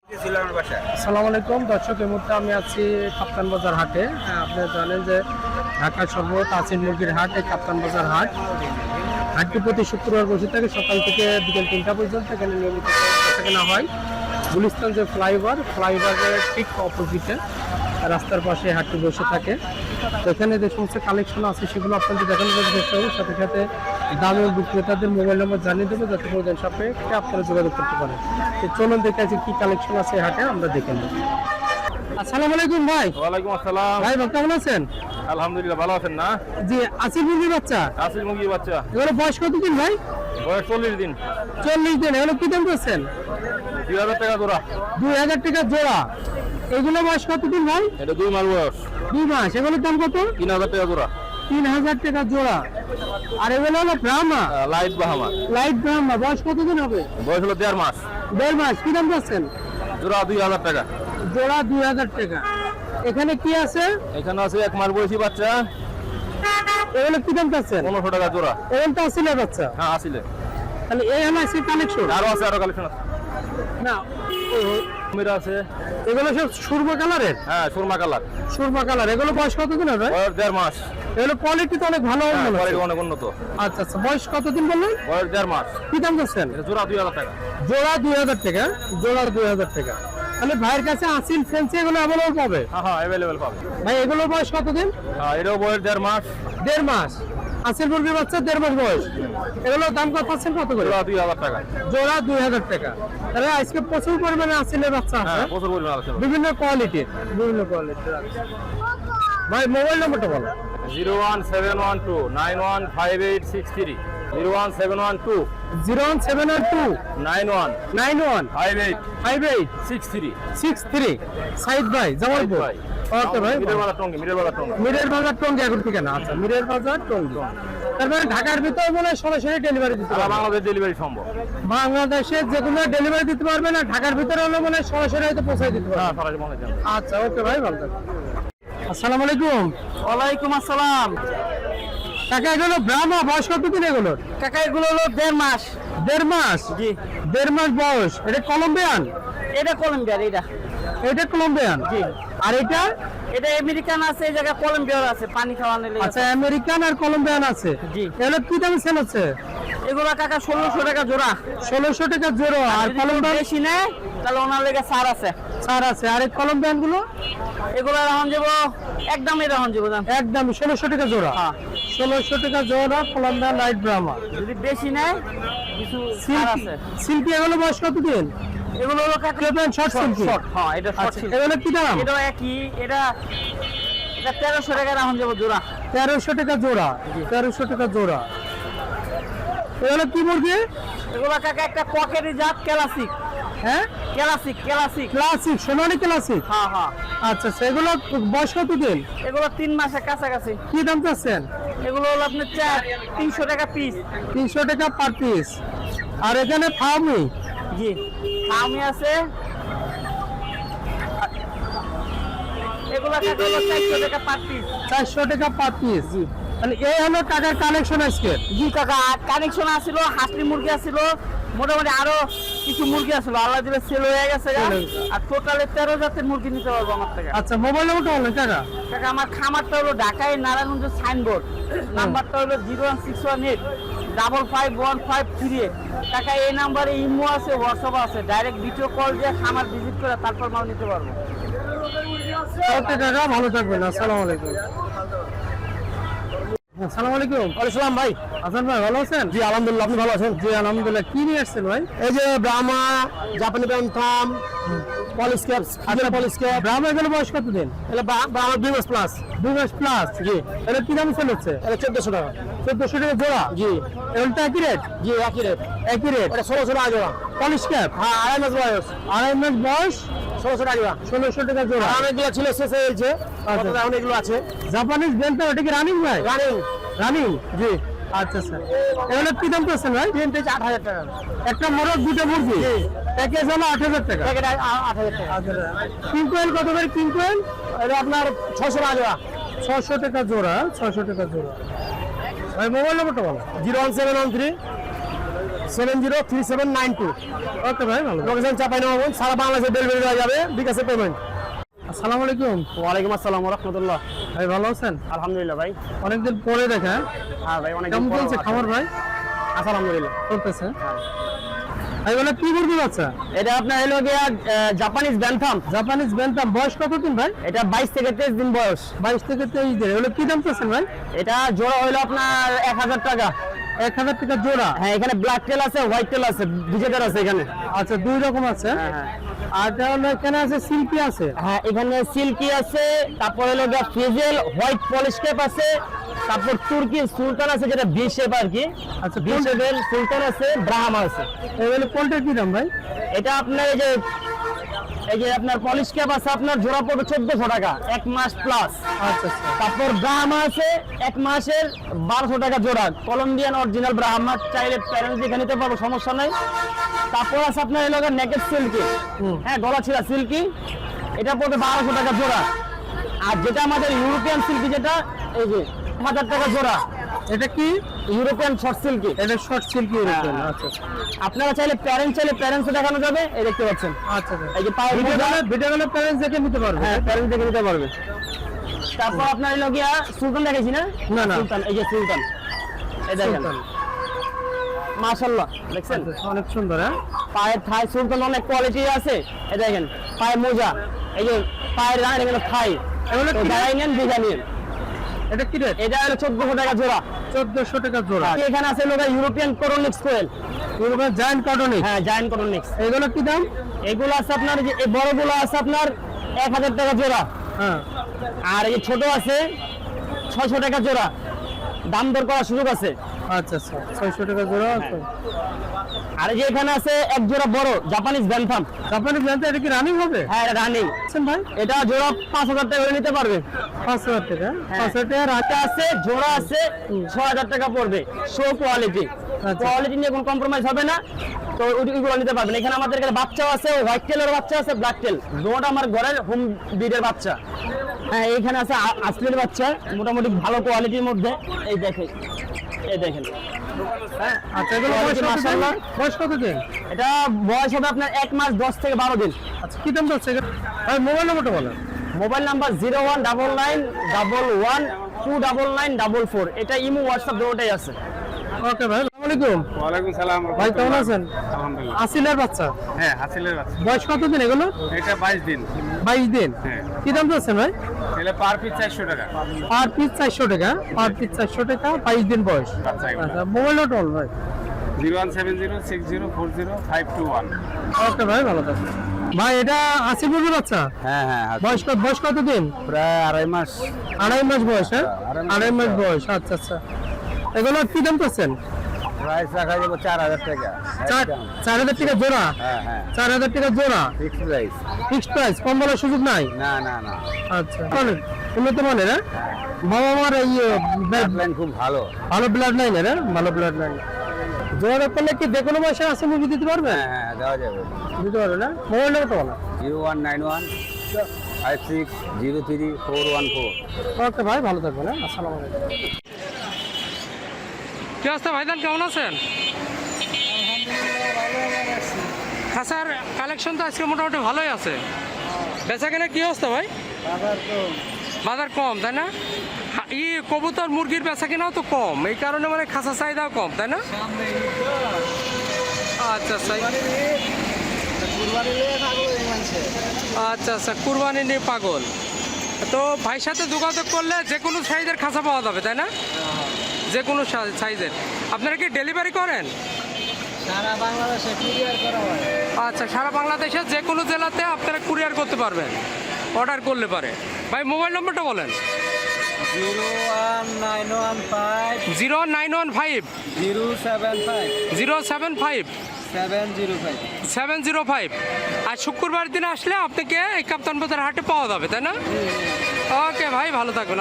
আসসালামু আলাইকুম দর্শক, এই মুহূর্তে আমি আছি কাপ্তান বাজার হাটে। আপনারা জানেন যে ঢাকার সর্ববৃহৎ আচিল মুরগির হাট এই কাপ্তান বাজার হাট। হাটটি প্রতি শুক্রবার বসে থাকে সকাল থেকে বিকেল 3টা পর্যন্ত। এখানে নিয়মিত কেনা হয়। গুলিস্তান যে ফ্লাইওভারের ঠিক অপোজিটে রাস্তার পাশে হাটটি বসে থাকে। তো এখানে যে সমস্ত কালেকশন আছে সেগুলো আপনাদের দেখানোর চেষ্টা করবো, সাথে সাথে দাম এবং বিক্রেতাদের মোবাইল নাম্বার জানিয়ে দেবো, যাতে প্রয়োজন সাপেক্ষে আপনারা যোগাযোগ করতে পারেন। তো চলুন দেখে আছে কি কালেকশন আছে হাটে, আমরা দেখে নেব। আসসালামু আলাইকুম ভাই। ওয়ালাইকুম আসসালাম। ভাই কেমন আছেন? আলহামদুলিল্লাহ, ভালো আছেন না? জি, আচিল মুরগির বাচ্চা। আচিল মুরগির বাচ্চা। এগুলো বয়স কতদিন ভাই? বয়স 40 দিন। 40 দিন। এগুলো কি দাম করছেন? 2000 টাকা জোড়া। 2000 টাকা জোড়া। এগুলো বয়স কতদিন ভাই? এটা 2 মাস বয়স। 2 মাস। এগুলোর দাম কত? 3000 টাকা জোড়া। 3000 টাকা জোড়া। আর এগুলো হলো ব্রাহ্মা, লাইট বাহামা। লাইট ব্রাহ্মা। বয়স কতদিন হবে? বয়স হলো 1.5 মাস। 1.5 মাস। কি দাম করছেন? জোড়া 2000 টাকা। জোড়া 2000 টাকা। এখানে কি আছে? এখানে আছে 1 মাস বয়সী বাচ্চা। এগুলো কি দাম করছেন? 1500 টাকা জোড়া। এগুলো তো আসলে বাচ্চা। হ্যাঁ, আসলে। তাহলে এই হলো আছে কালেকশন। আরো আছে, আরো কালেকশন আছে। না, মেরা আছে। এগুলো সব সুরমা কালারের। হ্যাঁ, সুরমা কালার। সুরমা কালার। এগুলো বয়স কতদিন হবে? বয়স 1.5 মাস। এগুলো কোয়ালিটি তো অনেক ভালো হবে। কোয়ালিটি অনেক উন্নত। আচ্ছা আচ্ছা। বয়স কতদিন বললেন? বয়স 1.5 মাস। কি দাম করছেন? এটা জোড়া 2000 টাকা। জোড়া 2000 টাকা। জোড়া 2000 টাকা। তাহলে ভাইয়ের কাছে আসিল ফেন্সি এগুলো অ্যাভেলেবল পাবে? হ্যাঁ হ্যাঁ, অ্যাভেলেবল পাবে। ভাই এগুলো বয়স কতদিন? হ্যাঁ, এটাও বয়স 1.5 মাস। 1.5 মাস। আসিল মুরগির বাচ্চা 1.5 মাস বয়স। এগুলোর দাম কত আছেন, কত করে? জোড়া 2000 টাকা। জোড়া 2000 টাকা। তাহলে আজকে প্রচুর পরিমাণে আসিলের বাচ্চা আছে। হ্যাঁ, প্রচুর পরিমাণ আছে। বিভিন্ন কোয়ালিটির। ভাই মোবাইল নম্বরটা বলো। 01712 915863। 01712 01712 91 91 58 58 63। 63। সাইদ ভাই জামালপুর। ওকে ভাই। মিরের বাজার টঙ্গী। মিরের বাজার টঙ্গী এখন ঠিকানা। আচ্ছা, মিরের বাজার টঙ্গী। তার মানে ঢাকার ভিতরে মনে হয় সরাসরি ডেলিভারি দিতে সারা পারবে? বাংলাদেশ ডেলিভারি সম্ভব। বাংলাদেশে যে কোনো ডেলিভারি দিতে পারবে না, ঢাকার ভিতরে হলে মনে হয় সরাসরি হয়তো পৌঁছায় দিতে পারবে। হ্যাঁ, সরাসরি মনে হয়। আচ্ছা, ওকে ভাই, ভালো থাকবেন। আসসালামু আলাইকুম। ওয়ালাইকুম আসসালাম। কাকা এগুলো ব্রাহ্মা, বয়স কতদিন এগুলোর? কাকা এগুলো হলো 1.5 মাস। 1.5 মাস। জি। 1.5 মাস বয়স। এটা কলম্বিয়ান? এটা কলম্বিয়ার। এটা কলম্বিয়ান। জি। আর এটা? এটা আমেরিকান আছে, এই জায়গায় কলম্বিয়ার আছে, পানি খাওয়ানো লেগে। আচ্ছা, আমেরিকান আর কলম্বিয়ান আছে। জি। এগুলো কি দামে সেল হচ্ছে? এগুলো কাকা 1600 টাকা জোড়া। 1600 টাকা জোড়া। আর যদি কলম্বিয়ান বেশি নেয় তাহলে ওনার লেগে ছাড় আছে। ছাড় আছে। আর এই কলম্বিয়ান গুলো? এগুলো রাহন যাব একদম রাহন যাব দাম। একদম 1600 টাকা জোড়া। হ্যাঁ। 1600 টাকা জোড়া কলম্বিয়ান লাইট ব্রাহ্মা। যদি বেশি নেয় কিছু ছাড় আছে। সিল্কি এগুলো বয়স কতদিন? এগুলো হলো কাকা শর্ট সিল্কি। শর্ট। হ্যাঁ, এটা শর্ট আচ্ছা, সিল্ক। এগুলো কি দাম? এটা একই। এটা 1300 টাকা রাহন যাব জোড়া। 1300 টাকা জোড়া। 1300 টাকা জোড়া। এগুলো কি মুরগি? এগুলো কাকা একটা পকেটে জাত ক্লাসিক। হ্যাঁ, ক্লাসিক। ক্লাসিক, সোনালী ক্লাসিক। হ্যাঁ হ্যাঁ। আচ্ছা, সেগুলো বয়স কতদিন? এগুলো 3 মাসের কাছাকাছি। কি দাম চাচ্ছেন? এগুলো হলো আপনার 300 টাকা পিস। 300 টাকা পার পিস। আর এখানে ফার্মি? জি, আমি আছে। এগুলো টাকা হলো 400 টাকা পার পিস। 400 টাকা পার পিস। তাহলে এই হলো টাকার কালেকশন আজকে। জি কাকা, কানেকশন আসছিল, হাসলি মুরগি আসছিল, মোটামুটি আরো কিছু মুরগি আসছিল, আল্লাহ দিলে সেল হয়ে গেছে। আর টোটালে 13 জাতের মুরগি নিতে পারবো আমার থেকে। আচ্ছা, মোবাইল নাম্বারটা বলেন কাকা। কাকা আমার খামারটা হলো ঢাকায় নারায়ণগঞ্জ সাইনবোর্ড। নাম্বারটা হলো 01618 551538। কাকা এই নাম্বারে ইমো আছে, হোয়াটসঅ্যাপ আছে, ডাইরেক্ট ভিডিও কল দিয়ে খামার ভিজিট করে তারপর মাল নিতে পারবো। ওকে কাকা, ভালো থাকবেন। আসসালামু আলাইকুম। আসসালামু আলাইকুম। ওয়ালাইকুম ভাই। হাসান ভাই, ভালো আছেন? জি আলহামদুলিল্লাহ, আপনি ভালো আছেন? জি আলহামদুলিল্লাহ। কি নিয়ে আসছেন ভাই? এই যে ব্রাহ্মা, জাপানি ব্যান্থাম, পলিশ ক্যাপ, আচ্ছা, পলিশ ক্যাপ। ব্রাহ্মা এগুলো বয়স কতদিন? এটা ব্রাহ্মা 2 মাস প্লাস। 2 মাস প্লাস। জি। এটা কি দাম সেল হচ্ছে? এটা 1400 টাকা। 1400 টাকা জোড়া। জি। এগুলোটা একই রেট? জি, একই রেট। একই রেট। এটা 1600 টাকা জোড়া। Polish cap? হ্যাঁ, 2.5 মাস বয়স। 2.5 মাস বয়স। 1600 টাকা জোড়া। 1600 টাকা জোড়া। আর অনেকগুলো ছিল, শেষ হয়ে গেছে। আচ্ছা। এখন এগুলো আছে জাপানিজ বেন্টা, ওটা কি রানিং ভাই? রানিং। রানিং? জি। আচ্ছা স্যার, এগুলো কি দাম করছেন ভাই? 3 থেকে 8000 টাকা। একটা মোরগ, দুটো মুরগি। প্যাকেজ হলো 8000 টাকা। প্যাকেট 8000 টাকা। কিং কোয়েল কত করে? কিং কোয়েল এটা আপনার 600 টাকা জোড়া। 600 টাকা জোড়া। 600 টাকা জোড়া। ভাই মোবাইল নাম্বারটা বলো। 01713 703792। ওকে ভাই ভালো থাকবেন। লোকেশন চাঁপাইনবাবগঞ্জ, সারা বাংলাদেশে ডেলিভারি দেওয়া যাবে, বিকাশে পেমেন্ট। আসসালামু আলাইকুম। ওয়ালাইকুম আসসালাম ওয়া রাহমাতুল্লাহ। ভাই ভালো আছেন? আলহামদুলিল্লাহ ভাই। অনেকদিন পরে দেখা। হ্যাঁ ভাই, অনেক কেমন চলছে খামার ভাই? আলহামদুলিল্লাহ চলতেছে। ভাই বলে কি মুরগি বাচ্চা? এটা আপনার হলো গিয়া জাপানিজ ব্যান্থাম। জাপানিজ ব্যান্টাম, বয়স কত দিন ভাই? এটা 22 থেকে 23 দিন বয়স। 22 থেকে 23 দিন। এগুলো কি দাম চাচ্ছেন ভাই? এটা জোড়া হলো আপনার 1000 টাকা। 1000 টাকা জোড়া। হ্যাঁ, এখানে ব্ল্যাক টেল আছে, হোয়াইট টেল আছে, দুজেটার আছে এখানে। আচ্ছা, দুই রকম আছে। আর তাহলে এখানে আছে সিল্কি আছে। হ্যাঁ, এখানে সিল্কি আছে, তারপর হলো গিয়া ফ্রিজেল হোয়াইট পলিশ ক্যাপ আছে, তারপর তুর্কি সুলতান আছে যেটা বি শেপ আর কি। আচ্ছা, বি শেপের সুলতান আছে, ব্রাহ্মা আছে। এগুলো কোনটার কি দাম ভাই? এটা আপনার এই যে আপনার পলিশ ক্যাপ আছে, আপনার জোড়া পড়বে 1400 টাকা, 1 মাস প্লাস। আচ্ছা আচ্ছা। তারপর ব্রাহ্মা আছে 1 মাসের 1200 টাকা জোড়া, কলম্বিয়ান অরিজিনাল ব্রাহ্মা, চাইলে প্যারেন্টস দেখে নিতে পারবো, সমস্যা নাই। তারপর আছে আপনার এই লগের নেকেট সিল্কি, হ্যাঁ গলা ছিলা সিল্কি, এটা পড়বে 1200 টাকা জোড়া। আর যেটা আমাদের ইউরোপিয়ান সিল্কি, যেটা এই যে 1000 টাকা জোড়া, এটা কি? European short silky. এটা শর্ট সিল্কি এরকম। হ্যাঁ। আচ্ছা আপনারা চাইলে প্যারেন্টস দেখানো যাবে, এই দেখতে পাচ্ছেন। আচ্ছা। এই যে পায়ের মোজা, ভিডিও গেলে প্যারেন্টস দেখে নিতে পারবে। হ্যাঁ প্যারেন্টস দেখে নিতে পারবে। তারপর আপনার এই লগিয়া সুলতান দেখেছি না? না, না। সুলতান, এই যে সুলতান, এই দেখেন সুলতান। মাশাআল্লাহ, দেখছেন আচ্ছা, অনেক সুন্দর। হ্যাঁ, পায়ের থাই সুলতান অনেক কোয়ালিটি আছে। এই দেখেন পায়ের মোজা, এই যে পায়ের রান, এখানে থাই, এগুলো কি? গায়ে নেন বিঘা নিন। এটা কি রেট? এটা হলো 1400 টাকা জোড়া। 1400 টাকা জোড়া। এখানে আছে লোক ইউরোপিয়ান করোনিক্স কোয়েল, ইউরোপের জায়ান্ট কার্টনিক। হ্যাঁ জায়ান্ট করোনিক্স। এগুলো কি দাম? এগুলো আছে আপনার, যে এই বড়গুলো আছে আপনার 1000 টাকা জোড়া, হ্যাঁ। আর এই যে ছোট আছে 600 টাকা জোড়া, দাম দর করার সুযোগ আছে। আচ্ছা আচ্ছা, 600 টাকা জোড়া আছে। আর এই যে এখানে আছে এক জোড়া বড় জাপানিজ ব্যান্থাম। জাপানি ব্র্যান্ড, এটা কি রানিং হবে? হ্যাঁ এটা রানিং। আছেন ভাই? এটা জোড়া 5000 টাকা করে নিতে পারবে। 5000 টাকা। হ্যাঁ। 5000 টাকা রাতে আছে, জোড়া আছে 6000 টাকা পড়বে। শো কোয়ালিটি, আচ্ছা। কোয়ালিটি নিয়ে কোনো কম্প্রোমাইজ হবে না, তো ওইগুলো নিতে পারবেন। এখানে আমাদের কাছে বাচ্চাও আছে, হোয়াইট টেলের বাচ্চা আছে, ব্ল্যাক টেল, দুটোটা আমার ঘরের হোম ব্রিডের বাচ্চা। হ্যাঁ, এইখানে আছে আসলের বাচ্চা, মোটামুটি ভালো কোয়ালিটির মধ্যে। এই দেখেন, এই দেখেন। হ্যাঁ, আচ্ছা, এগুলো বয়স কোয়ালিটি কত দিন? মাশাআল্লাহ। বয়স কত দিন? এটা বয়স হবে আপনার 1 মাস 10 থেকে 12 দিন। আচ্ছা, কি দাম যাচ্ছে? ভাই মোবাইল নাম্বারটা বলেন। Mobile number 0199112944। এটা ইমো হোয়াটসঅ্যাপ দুটোটাই আছে। ওকে ভাই, আসসালামু আলাইকুম। ওয়ালাইকুম সালাম। ভাই কেমন আছেন? আলহামদুলিল্লাহ। আসিলের বাচ্চা, হ্যাঁ, হাসিলের বাচ্চা। বয়স কত দিন এগুলো? এটা 22 দিন। 22 দিন। হ্যাঁ। কি দাম যাচ্ছেন ভাই? এটা পার পিস 400 টাকা। পার পিস 400 টাকা। পার পিস 400 টাকা, 22 দিন বয়স। বাচ্চা এগুলো। আচ্ছা, মোবাইল নাম্বার বল ভাই। 01706040521। ওকে ভাই, ভালো থাকবেন। ভাই এটা আসি মুরগি বাচ্চা, হ্যাঁ হ্যাঁ, বয়স কত দিন? প্রায় 2.5 মাস। 2.5 মাস বয়স। হ্যাঁ, 2.5 মাস বয়স। আচ্ছা আচ্ছা। এগুলো কি দাম পাচ্ছেন? প্রাইস রাখা যাবে 4000 টাকা। 4000 টাকা জোড়া। হ্যাঁ হ্যাঁ, 4000 টাকা জোড়া। Fixed price. ফিক্সড প্রাইস, কম বলার সুযোগ নাই। না না না, আচ্ছা, উন্নত মানের। হ্যাঁ, বাবা মার এই লাইন খুব ভালো। ভালো ব্লাড লাইন। হ্যাঁ, ভালো ব্লাড লাইন। জোড়া করলে কি যে কোনো বয়সে আসে মুরগি দিতে পারবে? হ্যাঁ হ্যাঁ, দেওয়া যাবে। দিতে পারবে না? মোবাইল নাম্বারটা বলো। 019156034414। ওকে ভাই, ভালো থাকবেন। হ্যাঁ, আসসালামু আলাইকুম। কি অবস্থা ভাইজান, কেমন আছেন? খাসার কালেকশন তো আজকে মোটামুটি ভালোই আছে। বেচা কেনা কি অবস্থা ভাই? বাজার কম, তাই না? কবুতর মুরগির বেচা কেনাও তো কম, এই কারণে মানে খাসা চাহিদাও কম, তাই না? আচ্ছা আচ্ছা আচ্ছা আচ্ছা, কুরবানি নিয়ে পাগল। তো ভাইয়ের সাথে যোগাযোগ করলে যে কোনো সাইজের খাসা পাওয়া যাবে, তাই না? যে কোনো সাইজের। আপনারা কি ডেলিভারি করেন? সারা বাংলাদেশে কুরিয়ার করা হয়। আচ্ছা, সারা বাংলাদেশে যে কোনো জেলাতে আপনারা কুরিয়ার করতে পারবেন, অর্ডার করলে পারে। ভাই মোবাইল নম্বরটা বলেন। 01915 0915 075 075 705। আর শুক্রবার দিন আসলে আপনাকে এই কাপ্তান বাজার হাটে পাওয়া যাবে, তাই না? ওকে ভাই, ভালো থাকবেন।